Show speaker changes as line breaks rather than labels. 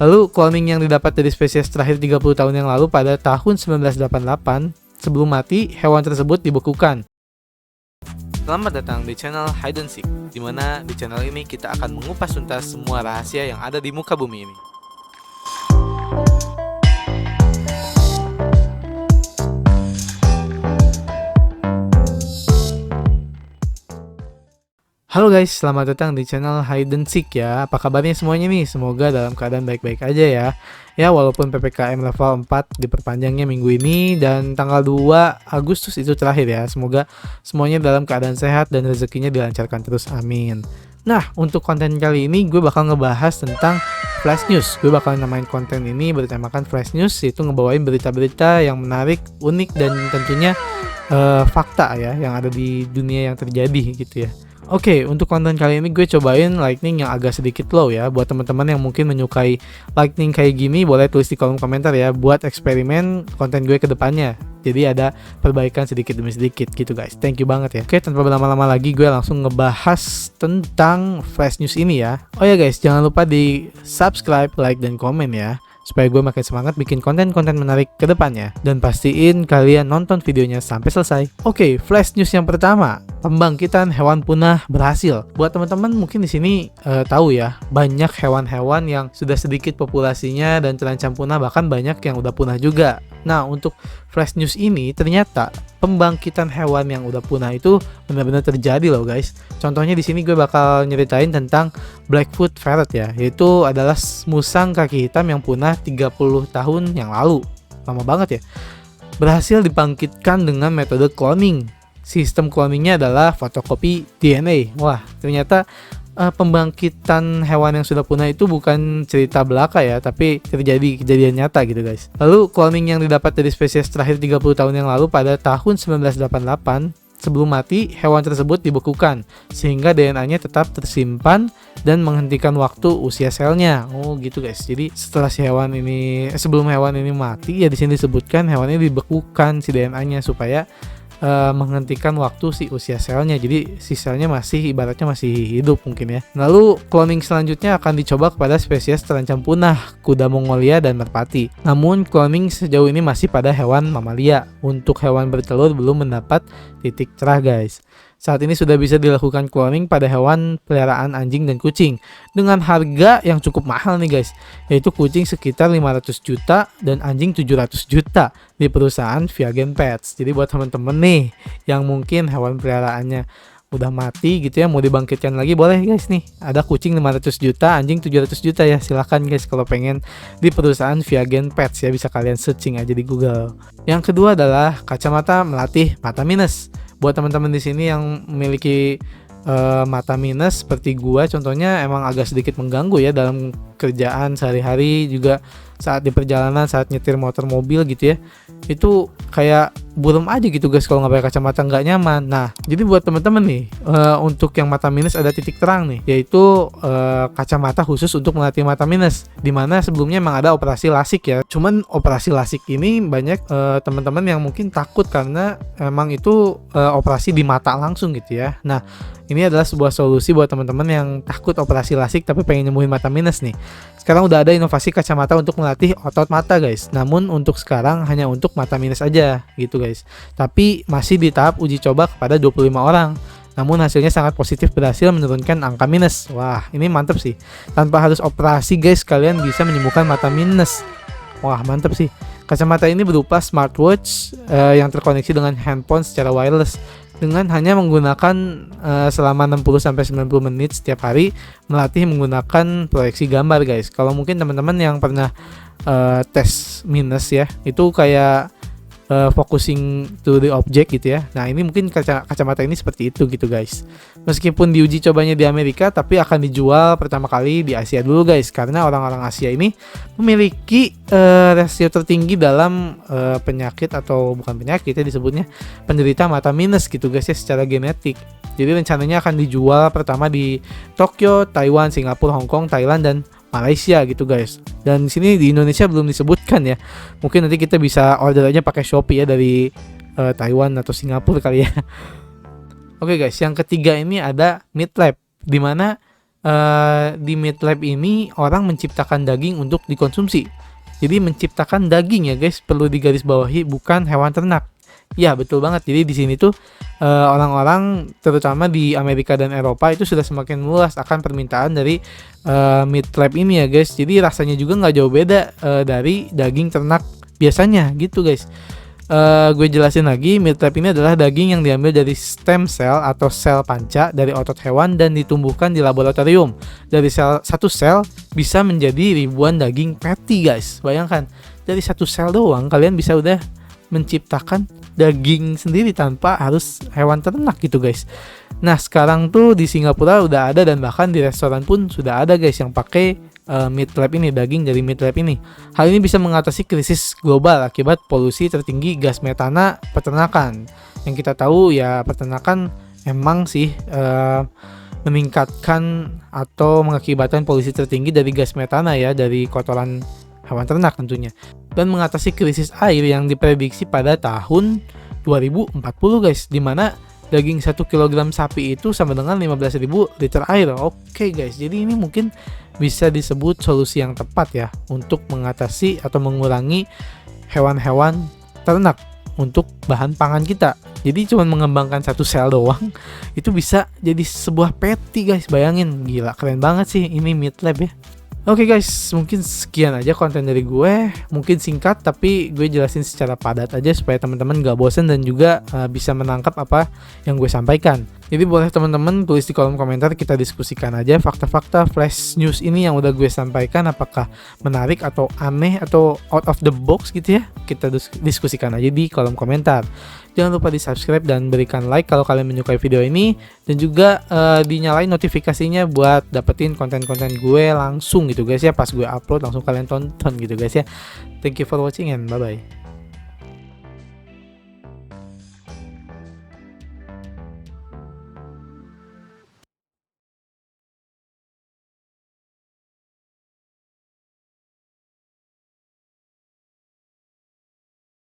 Lalu cloning yang didapat dari spesies terakhir 30 tahun yang lalu pada tahun 1988, sebelum mati, hewan tersebut dibekukan. Selamat datang di channel Hide and Seek, di mana di channel ini kita akan mengupas tuntas semua rahasia yang ada di muka bumi ini. Halo guys, selamat datang di channel Hide and Seek ya. Apa kabarnya semuanya nih? Semoga dalam keadaan baik-baik aja ya. Ya, walaupun PPKM level 4 diperpanjangnya minggu ini dan tanggal 2 Agustus itu terakhir ya. Semoga semuanya dalam keadaan sehat dan rezekinya dilancarkan terus, amin. Nah, untuk konten kali ini gue bakal ngebahas tentang Flash News. Gue bakal namain konten ini bertemakan Flash News, yaitu ngebawain berita-berita yang menarik, unik, dan tentunya fakta ya yang ada di dunia yang terjadi gitu ya. Oke, untuk konten kali ini gue cobain lightning yang agak sedikit low ya. Buat teman-teman yang mungkin menyukai lightning kayak gini, boleh tulis di kolom komentar ya, buat eksperimen konten gue ke depannya. Jadi ada perbaikan sedikit demi sedikit gitu guys. Thank you banget ya. Oke, tanpa berlama-lama lagi gue langsung ngebahas tentang Flash News ini ya. Oh ya guys, jangan lupa di subscribe, like, dan komen ya, supaya gue makin semangat bikin konten-konten menarik ke depannya. Dan pastiin kalian nonton videonya sampai selesai. Oke, Flash News yang pertama, pembangkitan hewan punah berhasil. Buat teman-teman mungkin di sini tahu ya, banyak hewan-hewan yang sudah sedikit populasinya dan terancam punah, bahkan banyak yang udah punah juga. Nah, untuk Flash News ini ternyata pembangkitan hewan yang udah punah itu benar-benar terjadi loh guys. Contohnya di sini gue bakal nyeritain tentang Blackfoot Ferret ya, yaitu adalah musang kaki hitam yang punah 30 tahun yang lalu. Lama banget ya. Berhasil dibangkitkan dengan metode cloning. Sistem cloningnya adalah fotokopi DNA. Wah, ternyata pembangkitan hewan yang sudah punah itu bukan cerita belaka ya, tapi terjadi kejadian nyata gitu guys. Lalu cloning yang didapat dari spesies terakhir 30 tahun yang lalu pada tahun 1988, sebelum mati hewan tersebut dibekukan sehingga DNA-nya tetap tersimpan dan menghentikan waktu usia selnya. Oh gitu guys. Jadi setelah si hewan ini sebelum hewan ini mati ya, di sini disebutkan hewan ini dibekukan si DNA-nya supaya menghentikan waktu si usia selnya. Jadi si selnya masih ibaratnya masih hidup mungkin ya. Lalu cloning selanjutnya akan dicoba kepada spesies terancam punah, kuda Mongolia dan merpati. Namun cloning sejauh ini masih pada hewan mamalia. Untuk hewan bertelur belum mendapat titik cerah guys. Saat ini sudah bisa dilakukan cloning pada hewan peliharaan anjing dan kucing dengan harga yang cukup mahal nih guys, yaitu kucing sekitar 500 juta dan anjing 700 juta di perusahaan Viagen Pets. Jadi buat teman-teman nih yang mungkin hewan peliharaannya udah mati gitu ya, mau dibangkitkan lagi, boleh guys nih. Ada kucing 500 juta, anjing 700 juta ya. Silahkan guys kalau pengen di perusahaan Viagen Pets ya, bisa kalian searching aja di Google. Yang kedua adalah kacamata melatih mata minus. Buat teman-teman di sini yang memiliki mata minus seperti gua contohnya, emang agak sedikit mengganggu ya dalam kerjaan sehari-hari, juga saat di perjalanan, saat nyetir motor mobil gitu ya, itu kayak buram aja gitu guys kalau nggak pakai kacamata, nggak nyaman. Nah, jadi buat teman-teman nih, untuk yang mata minus ada titik terang nih, yaitu kacamata khusus untuk melatih mata minus, dimana sebelumnya emang ada operasi lasik ya. Cuman operasi lasik ini banyak teman-teman yang mungkin takut karena emang itu operasi di mata langsung gitu ya. Nah, ini adalah sebuah solusi buat teman-teman yang takut operasi lasik tapi pengen nyembuhin mata minus nih. Sekarang udah ada inovasi kacamata untuk melatih otot mata guys. Namun untuk sekarang hanya untuk mata minus aja gitu guys. Tapi masih di tahap uji coba kepada 25 orang. Namun hasilnya sangat positif, berhasil menurunkan angka minus. Wah, ini mantep sih. Tanpa harus operasi guys, kalian bisa menyembuhkan mata minus. Wah, mantep sih. Kacamata ini berupa smartwatch yang terkoneksi dengan handphone secara wireless. Dengan hanya menggunakan selama 60-90 menit setiap hari, melatih menggunakan proyeksi gambar guys. Kalau mungkin teman-teman yang pernah tes minus ya, itu kayak focusing to the object gitu ya. Nah, ini mungkin kacamata ini seperti itu gitu guys. Meskipun diuji cobanya di Amerika, tapi akan dijual pertama kali di Asia dulu guys, karena orang-orang Asia ini memiliki rasio tertinggi dalam penyakit, atau bukan penyakit ya disebutnya, penderita mata minus gitu guys ya, secara genetik. Jadi rencananya akan dijual pertama di Tokyo, Taiwan, Singapura, Hong Kong, Thailand, dan Malaysia gitu guys. Dan di sini di Indonesia belum disebutkan ya. Mungkin nanti kita bisa order aja pakai Shopee ya dari Taiwan atau Singapura kali ya. Oke guys, yang ketiga ini ada Meat Lab, di mana di meat lab ini orang menciptakan daging untuk dikonsumsi. Jadi menciptakan daging ya guys, perlu digarisbawahi, bukan hewan ternak. Ya betul banget. Jadi di sini tuh orang-orang terutama di Amerika dan Eropa itu sudah semakin meluas akan permintaan dari meat lab ini ya guys. Jadi rasanya juga nggak jauh beda dari daging ternak biasanya gitu guys. Gue jelasin lagi, meat lab ini adalah daging yang diambil dari stem cell atau sel panca dari otot hewan dan ditumbuhkan di laboratorium. Dari satu sel bisa menjadi ribuan daging patty guys. Bayangkan, dari satu sel doang kalian bisa udah menciptakan daging sendiri tanpa harus hewan ternak gitu guys. Nah sekarang tuh di Singapura udah ada dan bahkan di restoran pun sudah ada guys yang pakai meat lab ini, daging dari meat lab ini. Hal ini bisa mengatasi krisis global akibat polusi tertinggi gas metana peternakan. Yang kita tahu ya peternakan emang sih meningkatkan atau mengakibatkan polusi tertinggi dari gas metana ya, dari kotoran hewan ternak tentunya. Dan mengatasi krisis air yang diprediksi pada tahun 2040 guys, dimana daging 1 kg sapi itu sama dengan 15.000 liter air. Oke guys, jadi ini mungkin bisa disebut solusi yang tepat ya untuk mengatasi atau mengurangi hewan-hewan ternak untuk bahan pangan kita. Jadi cuma mengembangkan satu sel doang itu bisa jadi sebuah patty guys. Bayangin, gila keren banget sih ini meat lab ya. Oke guys, mungkin sekian aja konten dari gue. Mungkin singkat tapi gue jelasin secara padat aja supaya teman-teman gak bosen dan juga bisa menangkap apa yang gue sampaikan. Jadi boleh teman-teman tulis di kolom komentar, kita diskusikan aja fakta-fakta flash news ini yang udah gue sampaikan, apakah menarik atau aneh atau out of the box gitu ya. Kita diskusikan aja di kolom komentar. Jangan lupa di subscribe dan berikan like kalau kalian menyukai video ini, dan juga dinyalain notifikasinya buat dapetin konten-konten gue langsung gitu guys ya, pas gue upload langsung kalian tonton gitu guys ya. Thank you for watching and bye bye.